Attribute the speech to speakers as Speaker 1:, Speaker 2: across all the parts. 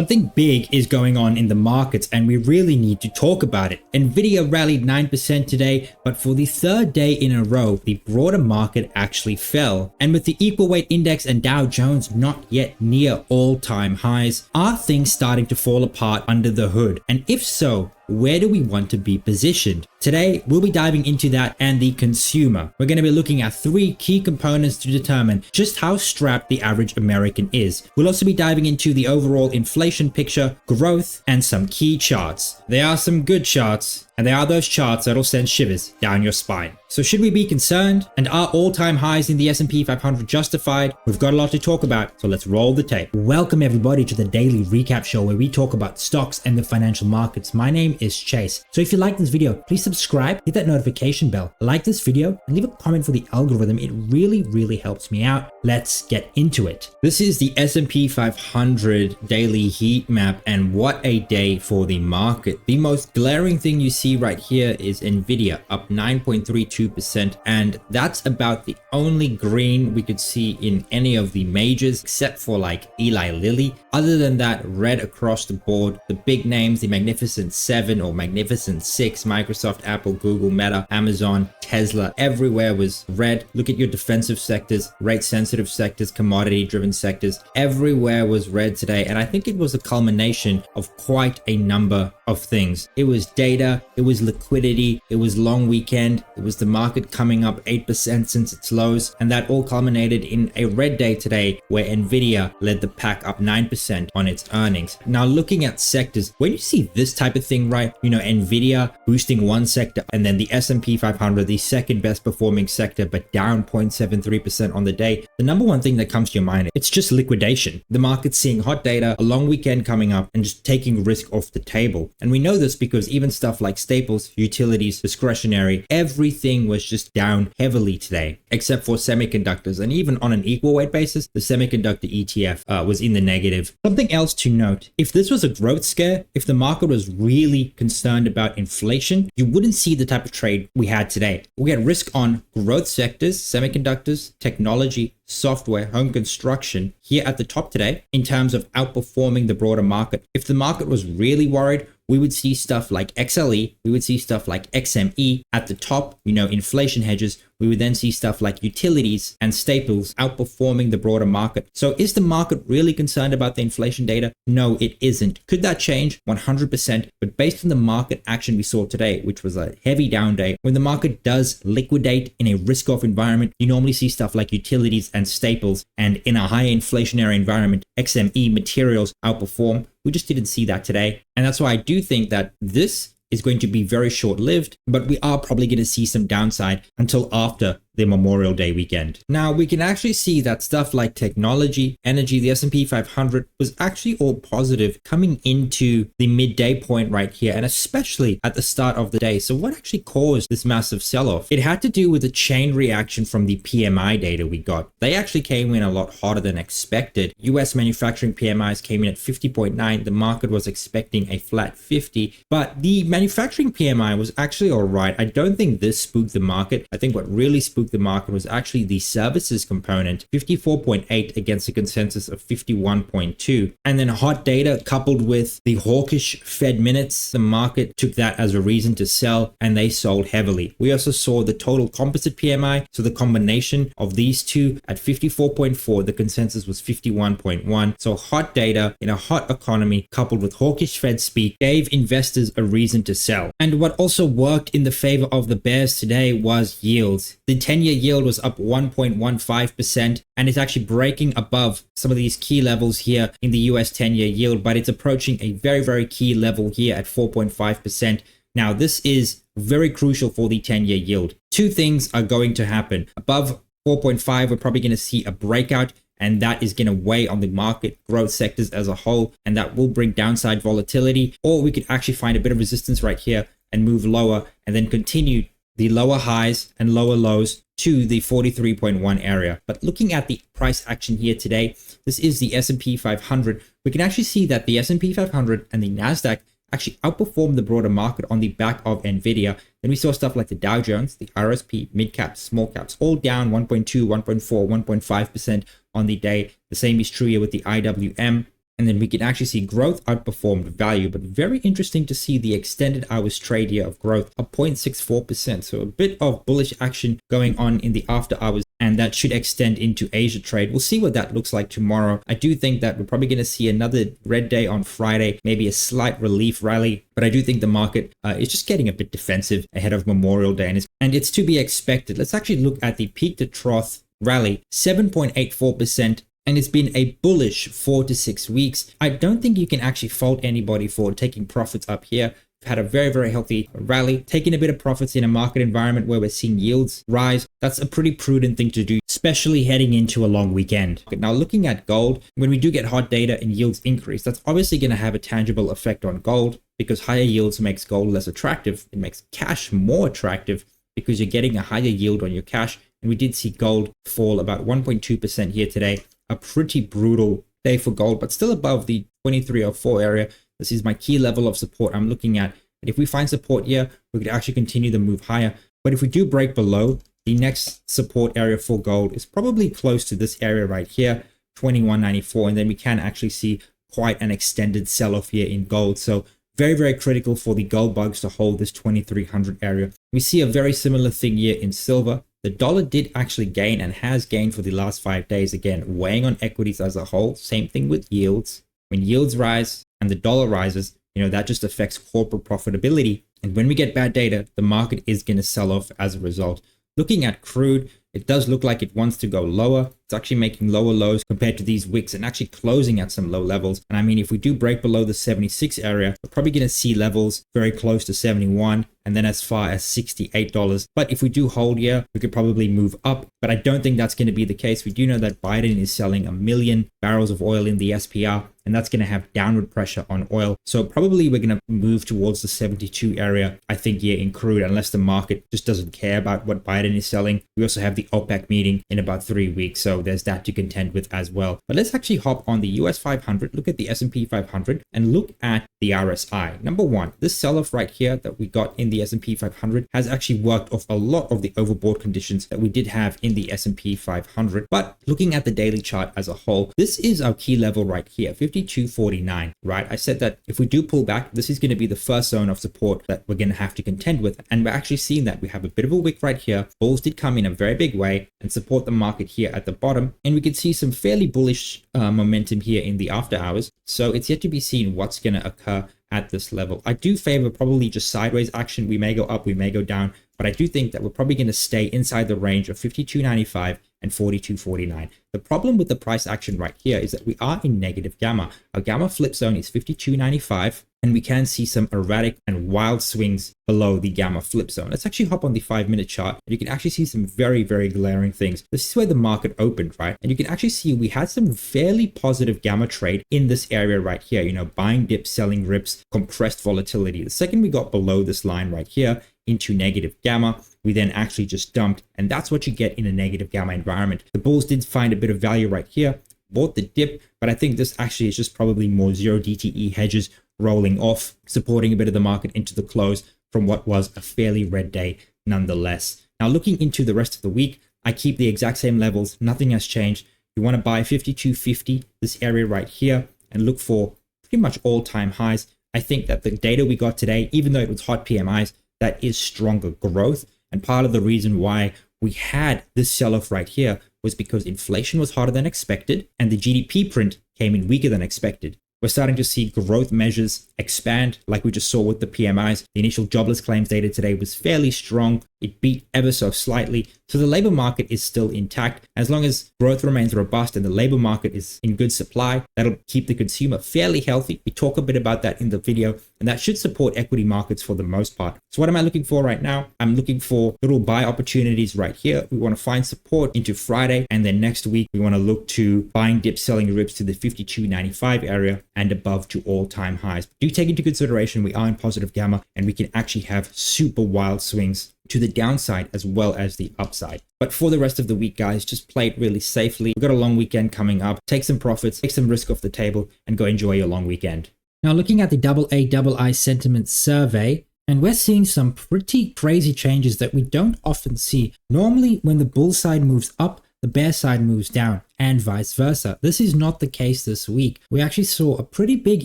Speaker 1: Something big is going on in the markets and we really need to talk about it. Nvidia rallied 9% today, but for the third day in a row, the broader market actually fell. And with the equal weight index and Dow Jones not yet near all-time highs, are things starting to fall apart under the hood? And if so, where do we want to be positioned? Today, we'll be diving into that and the consumer. We're going to be looking at three key components to determine just how strapped the average American is. We'll also be diving into the overall inflation picture, growth, and some key charts. There are some good charts, and they are those charts that'll send shivers down your spine. So should we be concerned? And are all-time highs in the S&P 500 justified? We've got a lot to talk about, so let's roll the tape. Welcome everybody to the daily recap show where we talk about stocks and the financial markets. My name is Chase. So if you like this video, please subscribe, hit that notification bell, like this video, and leave a comment for the algorithm. It really helps me out. Let's get into it. This is the S&P 500 daily heat map, and what a day for the market. The most glaring thing you see right here is Nvidia up 9.32%, and that's about the only green we could see in any of the majors except for like Eli Lilly. Other than that, red across the board. The big names, the Magnificent 7 or Magnificent 6, Microsoft, Apple, Google, Meta, Amazon, Tesla, everywhere was red. Look at your defensive sectors, rate sensitive sectors, commodity driven sectors, everywhere was red today. And I think it was a culmination of quite a number of things. It was data, it was liquidity, it was long weekend, it was the market coming up 8% since its lows, and that all culminated in a red day today where Nvidia led the pack up 9% on its earnings. Now looking at sectors, when you see this type of thing, right, you know, Nvidia boosting one sector and then the S&P 500, the second best performing sector, but down 0.73% on the day, the number one thing that comes to your mind, it's just liquidation. The market's seeing hot data, a long weekend coming up, and just taking risk off the table. And we know this because even stuff like staples, utilities, discretionary, everything was just down heavily today, except for semiconductors. And even on an equal weight basis, the semiconductor ETF was in the negative. Something else to note, if this was a growth scare, if the market was really concerned about inflation, you wouldn't see the type of trade we had today. We had risk on growth sectors, semiconductors, technology, software, home construction here at the top today in terms of outperforming the broader market. If the market was really worried, we would see stuff like XLE, we would see stuff like XME at the top, you know, inflation hedges. We would then see stuff like utilities and staples outperforming the broader market. So is the market really concerned about the inflation data? No, it isn't. Could that change? 100%. But based on the market action we saw today, which was a heavy down day, when the market does liquidate in a risk-off environment, you normally see stuff like utilities and staples. And in a high inflationary environment, XME materials outperform. We just didn't see that today. And that's why I do think that this is going to be very short-lived, but we are probably going to see some downside until after the Memorial Day weekend. Now we can actually see that stuff like technology, energy, the S&P 500 was actually all positive coming into the midday point right here, and especially at the start of the day. So what actually caused this massive sell-off? It had to do with a chain reaction from the PMI data we got. They actually came in a lot hotter than expected. US manufacturing PMIs came in at 50.9. The market was expecting a flat 50, but the manufacturing PMI was actually all right. I don't think this spooked the market. I think what really spooked the market was actually the services component, 54.8 against a consensus of 51.2. And then hot data coupled with the hawkish Fed minutes, the market took that as a reason to sell, and they sold heavily. We also saw the total composite PMI, so the combination of these two at 54.4, the consensus was 51.1. So hot data in a hot economy coupled with hawkish Fed speak gave investors a reason to sell. And what also worked in the favor of the bears today was yields. The 10-year yield was up 1.15%, and it's actually breaking above some of these key levels here in the US 10-year yield, but it's approaching a very key level here at 4.5%. Now, this is very crucial for the 10-year yield. Two things are going to happen. Above 4.5, we're probably going to see a breakout, and that is going to weigh on the market growth sectors as a whole, and that will bring downside volatility. Or we could actually find a bit of resistance right here and move lower and then continue the lower highs and lower lows to the 43.1 area. But looking at the price action here today, this is the S&P 500. We can actually see that the S&P 500 and the Nasdaq actually outperformed the broader market on the back of Nvidia. Then we saw stuff like the Dow Jones, the RSP, mid caps, small caps, all down 1.2, 1.4, 1.5% on the day. The same is true here with the IWM. And then we can actually see growth outperformed value, but very interesting to see the extended hours trade here of growth up 0.64%. So a bit of bullish action going on in the after hours, and that should extend into Asia trade. We'll see what that looks like tomorrow. I do think that we're probably going to see another red day on Friday, maybe a slight relief rally, but I do think the market is just getting a bit defensive ahead of Memorial Day, and it's to be expected. Let's actually look at the peak to trough rally, 7.84%. And it's been a bullish 4 to 6 weeks. I don't think you can actually fault anybody for taking profits up here. We've had a very, very healthy rally, taking a bit of profits in a market environment where we're seeing yields rise. That's a pretty prudent thing to do, especially heading into a long weekend. Now, looking at gold, when we do get hot data and yields increase, that's obviously going to have a tangible effect on gold because higher yields makes gold less attractive. It makes cash more attractive because you're getting a higher yield on your cash. And we did see gold fall about 1.2% here today. A pretty brutal day for gold, but still above the 2304 area. This is my key level of support I'm looking at. And if we find support here, we could actually continue the move higher. But if we do break below, the next support area for gold is probably close to this area right here, 2194. And then we can actually see quite an extended sell-off here in gold. So very, very critical for the gold bugs to hold this 2300 area. We see a very similar thing here in silver. The dollar did actually gain and has gained for the last 5 days, again, weighing on equities as a whole. Same thing with yields. When yields rise and the dollar rises, that just affects corporate profitability. And when we get bad data, the market is going to sell off as a result. Looking at crude, it does look like it wants to go lower. It's actually making lower lows compared to these wicks and actually closing at some low levels. And I mean, if we do break below the 76 area, we're probably going to see levels very close to 71 and then as far as $68. But if we do hold here, we could probably move up. But I don't think that's going to be the case. We do know that Biden is selling 1 million barrels of oil in the SPR, and that's going to have downward pressure on oil. So probably we're going to move towards the 72 area, I think, here in crude, unless the market just doesn't care about what Biden is selling. We also have the OPEC meeting in about 3 weeks. So there's that to contend with as well. But let's actually hop on the US 500, look at the S&P 500, and look at the RSI. Number one, this sell-off right here that we got in the S&P 500 has actually worked off a lot of the overbought conditions that we did have in the S&P 500. But looking at the daily chart as a whole, this is our key level right here, 52.49, right? I said that if we do pull back, this is going to be the first zone of support that we're going to have to contend with. And we're actually seeing that we have a bit of a wick right here. Bulls did come in a very big way and support the market here at the bottom. And we can see some fairly bullish momentum here in the after hours. So it's yet to be seen what's going to occur at this level. I do favor probably just sideways action. We may go up, we may go down, but I do think that we're probably going to stay inside the range of 52.95 and 42.49. The problem with the price action right here is that we are in negative gamma. Our gamma flip zone is 52.95, and we can see some erratic and wild swings below the gamma flip zone. Let's actually hop on the 5-minute chart, and you can actually see some very, very glaring things. This is where the market opened, right? And you can actually see we had some fairly positive gamma trade in this area right here, buying dips, selling rips, compressed volatility. The second we got below this line right here into negative gamma, we then actually just dumped, and that's what you get in a negative gamma environment. The bulls did find a bit of value right here, bought the dip, but I think this actually is just probably more 0 DTE hedges rolling off, supporting a bit of the market into the close from what was a fairly red day nonetheless. Now, looking into the rest of the week, I keep the exact same levels. Nothing has changed. You want to buy 52.50, this area right here, and look for pretty much all-time highs. I think that the data we got today, even though it was hot PMIs, that is stronger growth. And part of the reason why we had this sell-off right here was because inflation was hotter than expected and the GDP print came in weaker than expected. We're starting to see growth measures expand like we just saw with the PMIs. The initial jobless claims data today was fairly strong. It beat ever so slightly. So the labor market is still intact. As long as growth remains robust and the labor market is in good supply, that'll keep the consumer fairly healthy. We talk a bit about that in the video, and that should support equity markets for the most part. So what am I looking for right now? I'm looking for little buy opportunities right here. We want to find support into Friday, and then next week we want to look to buying dips, selling rips to the 52.95 area and above to all-time highs. Do take into consideration we are in positive gamma, and we can actually have super wild swings to the downside as well as the upside. But for the rest of the week, guys, just play it really safely. We've got a long weekend coming up. Take some profits, take some risk off the table, and go enjoy your long weekend. Now, looking at the AA sentiment survey, and we're seeing some pretty crazy changes that we don't often see. Normally, when the bull side moves up, the bear side moves down. and vice versa. This is not the case this week. We actually saw a pretty big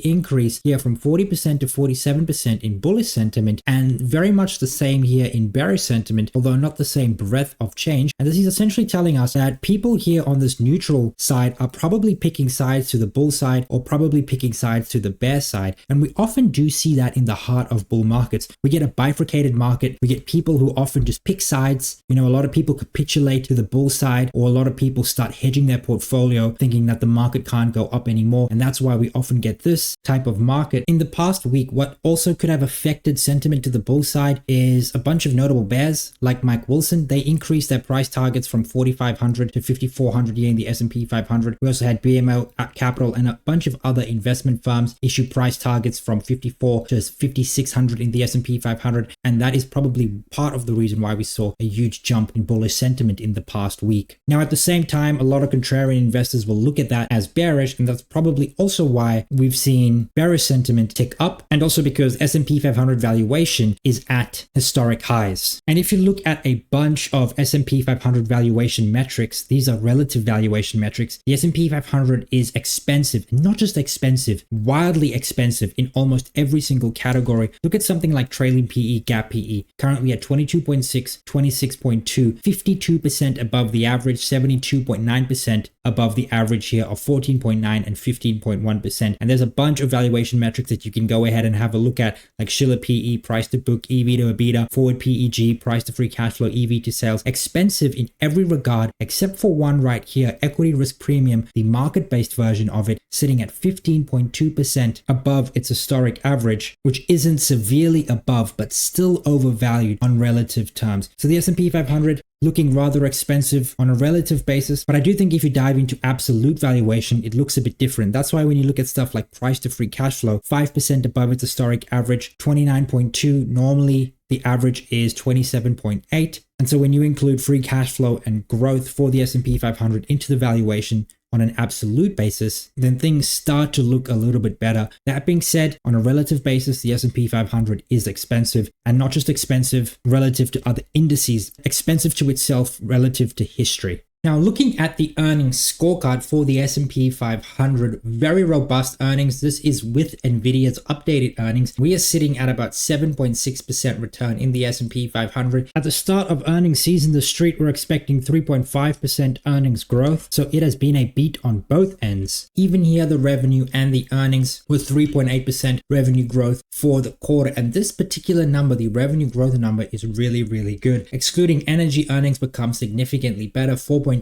Speaker 1: increase here from 40% to 47% in bullish sentiment, and very much the same here in bearish sentiment, although not the same breadth of change. And this is essentially telling us that people here on this neutral side are probably picking sides to the bull side or probably picking sides to the bear side. And we often do see that in the heart of bull markets. We get a bifurcated market. We get people who often just pick sides. You know, a lot of people capitulate to the bull side, or a lot of people start hedging their portfolio thinking that the market can't go up anymore. And that's why we often get this type of market. In the past week, what also could have affected sentiment to the bull side is a bunch of notable bears like Mike Wilson. They increased their price targets from 4,500 to 5,400 here in the S&P 500. We also had BMO Capital and a bunch of other investment firms issue price targets from 54 to 5,600 in the S&P 500. And that is probably part of the reason why we saw a huge jump in bullish sentiment in the past week. Now, at the same time, a lot of contrarian investors will look at that as bearish, and that's probably also why we've seen bearish sentiment tick up, and also because S&P 500 valuation is at historic highs. And if you look at a bunch of S&P 500 valuation metrics, these are relative valuation metrics. The S&P 500 is expensive, not just expensive, wildly expensive in almost every single category. Look at something like trailing PE, gap PE, currently at 22.6, 26.2, 52% above the average, 72.9% above the average here of 14.9 and 15.1%. And there's a bunch of valuation metrics that you can go ahead and have a look at, like Schiller PE, price to book, EV to EBITDA, forward PEG, price to free cash flow, EV to sales. Expensive in every regard, except for one right here, equity risk premium, the market-based version of it, sitting at 15.2% above its historic average, which isn't severely above, but still overvalued on relative terms. So the S&P 500 looking rather expensive on a relative basis, but I do think if you dive into absolute valuation, it looks a bit different. That's why when you look at stuff like price to free cash flow, 5% above its historic average, 29.2, normally the average is 27.8. And so when you include free cash flow and growth for the S&P 500 into the valuation on an absolute basis, then things start to look a little bit better. That being said, on a relative basis, the S&P 500 is expensive, and not just expensive relative to other indices, expensive to itself relative to history. Now, looking at the earnings scorecard for the S&P 500, very robust earnings. This is with Nvidia's updated earnings. We are sitting at about 7.6% return in the S&P 500. At the start of earnings season, the street were expecting 3.5% earnings growth. So it has been a beat on both ends. Even here, the revenue and the earnings were 3.8% revenue growth for the quarter. And this particular number, the revenue growth number, is really, really good. Excluding energy, earnings become significantly better, 4.2%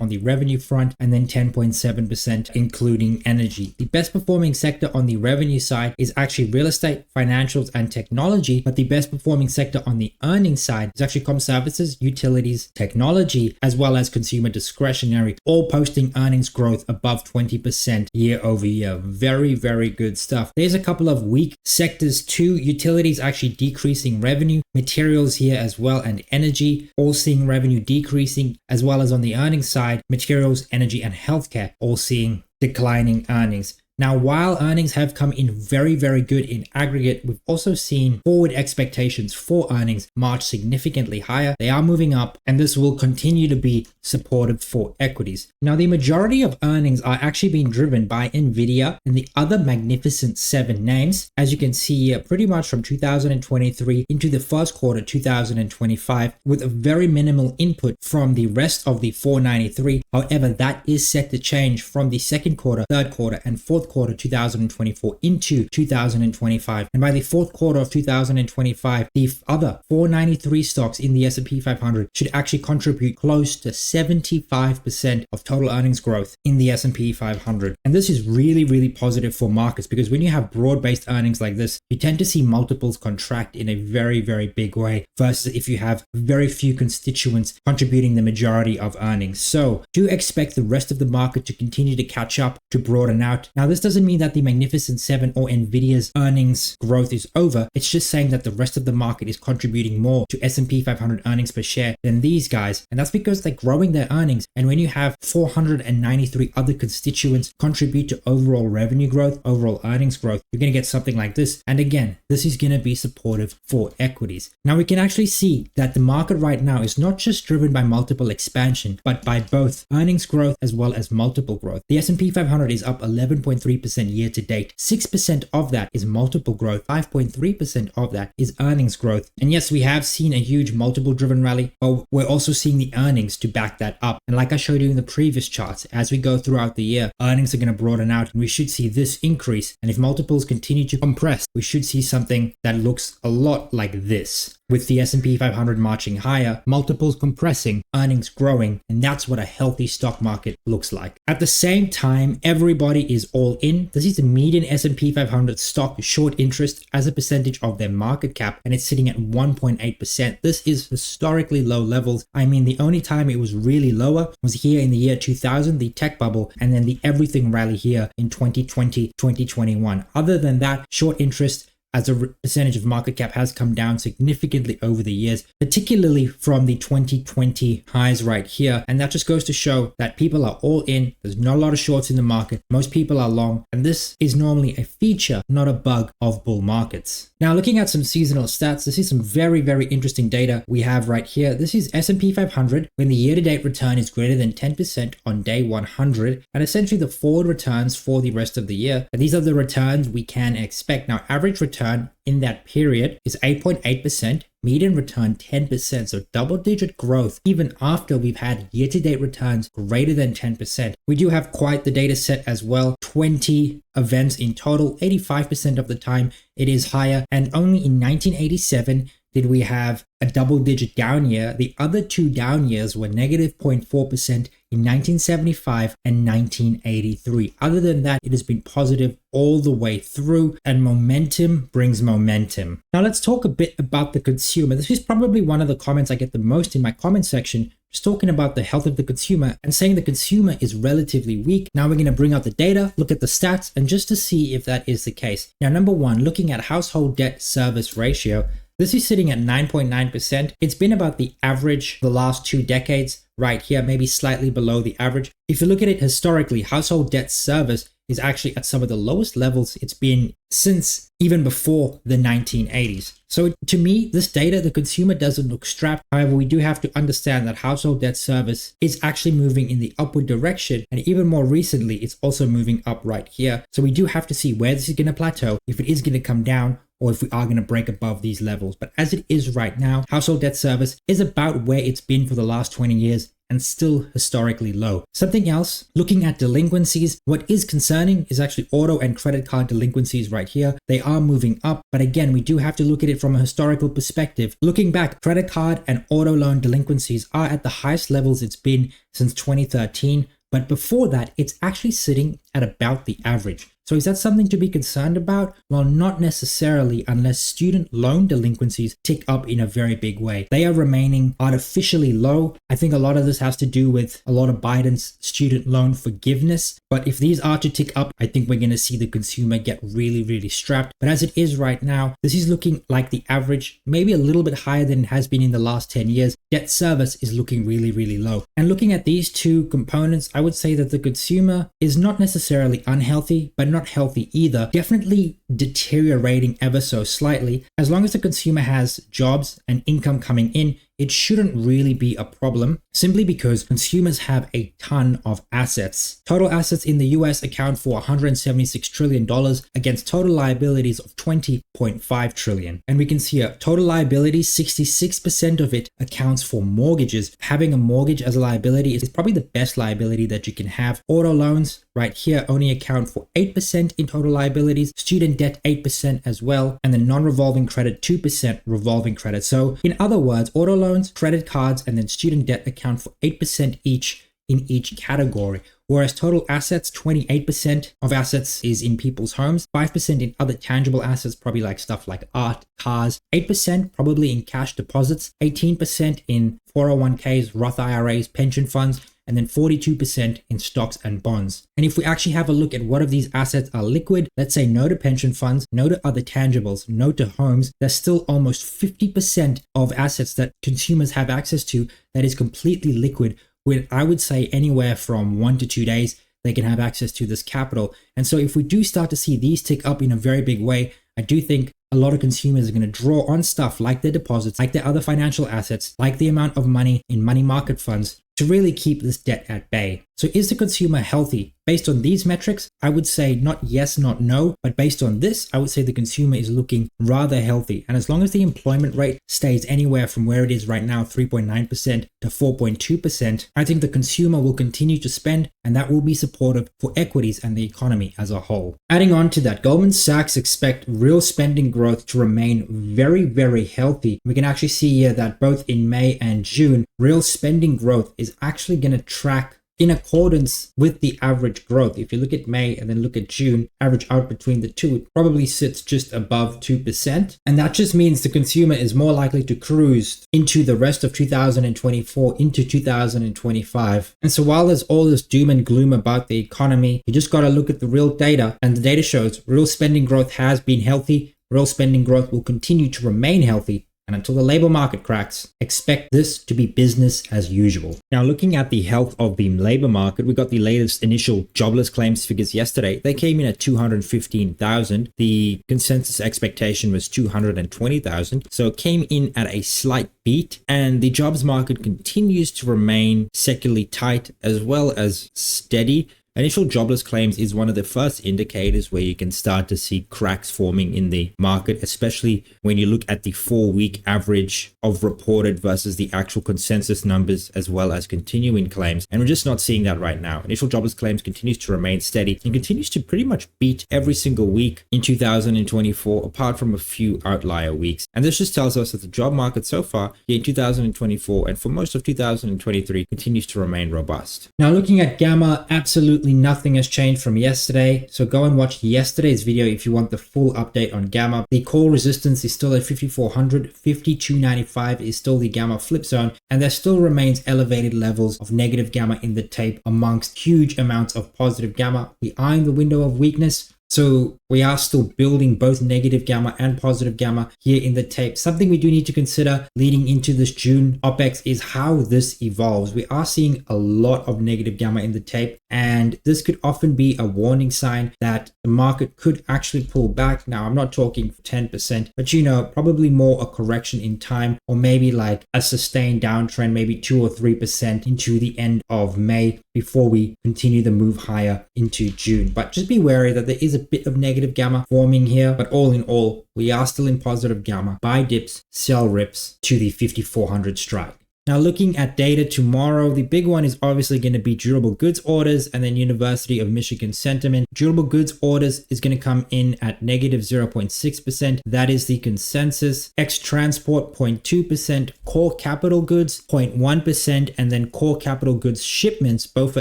Speaker 1: on the revenue front, and then 10.7% including energy. The best performing sector on the revenue side is actually real estate, financials, and technology, but the best performing sector on the earnings side is actually comm services, utilities, technology, as well as consumer discretionary, all posting earnings growth above 20% year over year. Very, very good stuff. There's a couple of weak sectors too. Utilities actually decreasing revenue, materials here as well, and energy all seeing revenue decreasing, as well as on the earnings side, materials, energy, and healthcare all seeing declining earnings. Now, while earnings have come in very, very good in aggregate, we've also seen forward expectations for earnings march significantly higher. They are moving up, and this will continue to be supportive for equities. Now, the majority of earnings are actually being driven by Nvidia and the other magnificent 7 names. As you can see here, pretty much from 2023 into the first quarter 2025, with a very minimal input from the rest of the 493. However, that is set to change from the second quarter, third quarter, and fourth quarter 2024 into 2025. And by the fourth quarter of 2025, the other 493 stocks in the S&P 500 should actually contribute close to 75% of total earnings growth in the S&P 500. And this is really, really positive for markets, because when you have broad-based earnings like this, you tend to see multiples contract in a very, very big way versus if you have very few constituents contributing the majority of earnings. So do expect the rest of the market to continue to catch up, to broaden out. Now, this doesn't mean that the Magnificent Seven or Nvidia's earnings growth is over. It's just saying that the rest of the market is contributing more to S&P 500 earnings per share than these guys. And that's because they're growing their earnings. And when you have 493 other constituents contribute to overall revenue growth, overall earnings growth, you're going to get something like this. And again, this is going to be supportive for equities. Now we can actually see that the market right now is not just driven by multiple expansion, but by both earnings growth as well as multiple growth. The S&P 500 is up 11.3% year to date. 6% of that is multiple growth. 5.3% of that is earnings growth. And yes, we have seen a huge multiple driven rally, but we're also seeing the earnings to back that up. And like I showed you in the previous charts, as we go throughout the year, earnings are going to broaden out and we should see this increase. And if multiples continue to compress, we should see something that looks a lot like this. With the S&P 500 marching higher, multiples compressing, earnings growing, and that's what a healthy stock market looks like. At the same time, everybody is all in. This is the median S&P 500 stock short interest as a percentage of their market cap, and it's sitting at 1.8%. This is historically low levels. I mean, the only time it was really lower was here in the year 2000, the tech bubble, and then the everything rally here in 2020, 2021. Other than that, short interest as a percentage of market cap has come down significantly over the years, particularly from the 2020 highs right here. And that just goes to show that people are all in. There's not a lot of shorts in the market. Most people are long. And this is normally a feature, not a bug of bull markets. Now, looking at some seasonal stats, this is some very, very interesting data we have right here. This is S&P 500 when the year-to-date return is greater than 10% on day 100, and essentially the forward returns for the rest of the year. And these are the returns we can expect. Now, average return in that period is 8.8%, median return 10%, so double-digit growth even after we've had year-to-date returns greater than 10%. We do have quite the data set as well, 20 events in total, 85% of the time it is higher, and only in 1987 did we have a double-digit down year. The other two down years were negative 0.4% in 1975 and 1983. Other than that, it has been positive all the way through, and momentum brings momentum. Now let's talk a bit about the consumer. This is probably one of the comments I get the most in my comment section, just talking about the health of the consumer and saying the consumer is relatively weak. Now we're going to bring out the data, look at the stats, and just to see if that is the case. Now, number one, looking at household debt service ratio, this is sitting at 9.9%. It's been about the average the last 2 decades right here, maybe slightly below the average. If you look at it historically, household debt service is actually at some of the lowest levels it's been since even before the 1980s. So to me, this data, the consumer doesn't look strapped. However, we do have to understand that household debt service is actually moving in the upward direction. And even more recently, it's also moving up right here. So we do have to see where this is going to plateau, if it is going to come down, or if we are going to break above these levels. But as it is right now, household debt service is about where it's been for the last 20 years and still historically low. Something else, looking at delinquencies, what is concerning is actually auto and credit card delinquencies right here. They are moving up, but again, we do have to look at it from a historical perspective. Looking back, credit card and auto loan delinquencies are at the highest levels it's been since 2013. But before that, it's actually sitting at about the average. So is that something to be concerned about? Well, not necessarily, unless student loan delinquencies tick up in a very big way. They are remaining artificially low. I think a lot of this has to do with a lot of Biden's student loan forgiveness. But if these are to tick up, I think we're going to see the consumer get really, really strapped. But as it is right now, this is looking like the average, maybe a little bit higher than it has been in the last 10 years. Debt service is looking really, really low. And looking at these two components, I would say that the consumer is not necessarily unhealthy, but not healthy either. Definitely deteriorating ever so slightly. As long as the consumer has jobs and income coming in, it shouldn't really be a problem, simply because consumers have a ton of assets. Total assets in the US account for $176 trillion against total liabilities of $20.5 trillion. And we can see a total liabilities, 66% of it accounts for mortgages. Having a mortgage as a liability is probably the best liability that you can have. Auto loans right here only account for 8% in total liabilities, student debt 8% as well, and the non-revolving credit 2% revolving credit. So in other words, auto loans, credit cards, and then student debt account for 8% each in each category. Whereas total assets, 28% of assets is in people's homes, 5% in other tangible assets, probably like stuff like art, cars, 8% probably in cash deposits, 18% in 401ks, Roth IRAs, pension funds, and then 42% in stocks and bonds. And if we actually have a look at what of these assets are liquid, let's say no to pension funds, no to other tangibles, no to homes, there's still almost 50% of assets that consumers have access to that is completely liquid, with I would say anywhere from 1 to 2 days they can have access to this capital. And so if we do start to see these tick up in a very big way, I do think a lot of consumers are going to draw on stuff like their deposits, like their other financial assets, like the amount of money in money market funds to really keep this debt at bay. So is the consumer healthy? Based on these metrics, I would say not yes, not no, but based on this, I would say the consumer is looking rather healthy. And as long as the employment rate stays anywhere from where it is right now, 3.9% to 4.2%, I think the consumer will continue to spend, and that will be supportive for equities and the economy as a whole. Adding on to that, Goldman Sachs expect real spending growth to remain very, very healthy. We can actually see here that both in May and June, real spending growth is actually going to track in accordance with the average growth. If you look at May and then look at June, average out between the two, it probably sits just above 2%. And that just means the consumer is more likely to cruise into the rest of 2024, into 2025. And so while there's all this doom and gloom about the economy, you just got to look at the real data. And the data shows real spending growth has been healthy. Real spending growth will continue to remain healthy. And until the labor market cracks, expect this to be business as usual. Now, looking at the health of the labor market, we got the latest initial jobless claims figures yesterday. They came in at 215,000. The consensus expectation was 220,000. So it came in at a slight beat, and the jobs market continues to remain secularly tight as well as steady. Initial jobless claims is one of the first indicators where you can start to see cracks forming in the market, especially when you look at the 4-week average of reported versus the actual consensus numbers, as well as continuing claims. And we're just not seeing that right now. Initial jobless claims continues to remain steady and continues to pretty much beat every single week in 2024, apart from a few outlier weeks. And this just tells us that the job market so far in 2024 and for most of 2023 continues to remain robust. Now, looking at Gamma, absolutely nothing has changed from yesterday. So go and watch yesterday's video if you want the full update on Gamma. The call resistance is still at 5,400, 5,295 is still the Gamma flip zone, and there still remains elevated levels of negative Gamma in the tape amongst huge amounts of positive Gamma. We are in the window of weakness. So we are still building both negative Gamma and positive Gamma here in the tape. Something we do need to consider leading into this June OPEX is how this evolves. We are seeing a lot of negative Gamma in the tape, and this could often be a warning sign that the market could actually pull back. Now, I'm not talking 10%, but probably more a correction in time, or maybe like a sustained downtrend, maybe 2 or 3% into the end of May before we continue the move higher into June. But just be wary that there is a bit of negative Gamma forming here, but all in all, we are still in positive Gamma. Buy dips, sell rips to the 5,400 strike. Now, looking at data tomorrow, the big one is obviously going to be durable goods orders and then University of Michigan sentiment. Durable goods orders is going to come in at negative 0.6%. That is the consensus. Ex-transport 0.2%, core capital goods 0.1%, and then core capital goods shipments, both are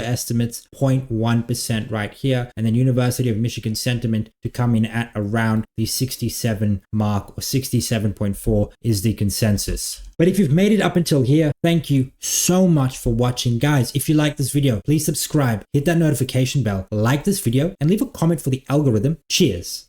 Speaker 1: estimates, 0.1% right here. And then University of Michigan sentiment to come in at around the 67 mark, or 67.4 is the consensus. But if you've made it up until here, thank you so much for watching. Guys, if you like this video, please subscribe, hit that notification bell, like this video, and leave a comment for the algorithm. Cheers.